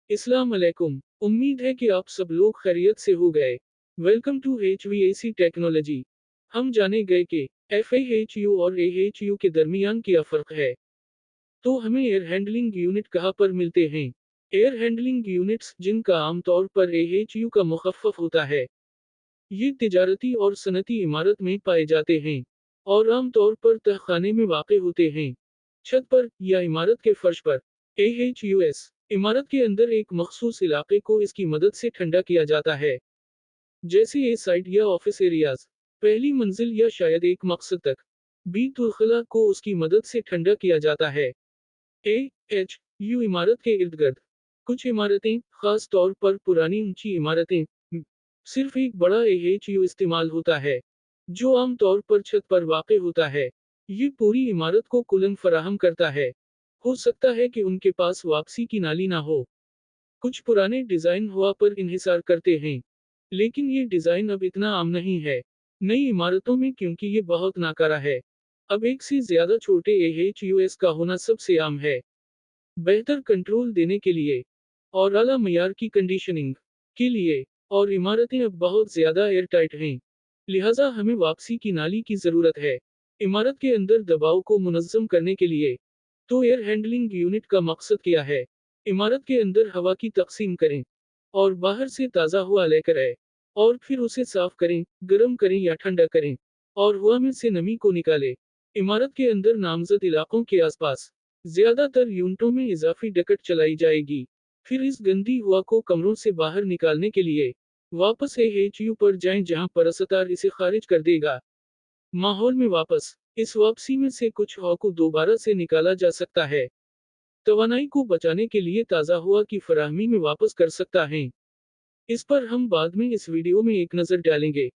अस्सलाम अलैकुम। उम्मीद है कि आप सब लोग खैरियत से हो गए। Welcome to HVAC technology. हम जाने गए कि FAHU और AHU के दरमियान क्या फ़र्क है। तो हमें एयर हैंडलिंग यूनिट कहाँ पर मिलते हैं? एयर हैंडलिंग यूनिट्स, जिनका आमतौर पर AHU का मुखफ़्फ़फ़ होता है, ये तिजारती और सनती इमारत में पाए जाते हैं और आमतौर पर तहखाने में वाक़ होते हैं, छत पर या इमारत के फर्श पर। AHUS इमारत के अंदर एक मखसूस इलाके को इसकी मदद से ठंडा किया जाता है, जैसे ए साइट या ऑफिस एरियाज, पहली मंजिल या शायद एक मकसद तक। बी तुलखला को उसकी मदद से ठंडा किया जाता है। AHU इमारत के इर्द गिर्द कुछ इमारतें, खास तौर पर पुरानी ऊंची इमारतें, सिर्फ एक बड़ा AHU इस्तेमाल होता है, जो आमतौर पर छत पर वाक़ होता है। ये पूरी इमारत को कूलिंग फराहम करता है। हो सकता है कि उनके पास वापसी की नाली ना हो। कुछ पुराने डिजाइन हवा पर इन्हिसार करते हैं, लेकिन ये डिजाइन अब इतना आम नहीं है नई इमारतों में, क्योंकि ये बहुत नाकारा है। अब एक से ज्यादा छोटे AHUS का होना सबसे आम है। बेहतर कंट्रोल देने के लिए और आला मयार की कंडीशनिंग के लिए, और इमारतें अब बहुत ज्यादा एयर टाइट हैं, लिहाजा हमें वापसी की नाली की जरूरत है। इमारत के अंदर दबाव को मुनज़्ज़म करने के लिए। तो एयर हैंडलिंग यूनिट का मकसद क्या है? इमारत के अंदर हवा की तकसीम करें और बाहर से ताज़ा हवा लेकर आए, और फिर उसे साफ करें, गर्म करें या ठंडा करें, और हवा में से नमी को निकालें। इमारत के अंदर नामजद इलाकों के आसपास ज्यादातर यूनिटों में इजाफी डकट चलाई जाएगी। फिर इस गंदी हवा को कमरों से बाहर निकालने के लिए वापस AHU पर जाएं, जहां परसतार इसे खारिज कर देगा। माहौल में वापस इस वापसी में से कुछ हवा को दोबारा से निकाला जा सकता है, तवानाई को बचाने के लिए ताज़ा हवा की फराहमी में वापस कर सकता है। इस पर हम बाद में इस वीडियो में एक नज़र डालेंगे।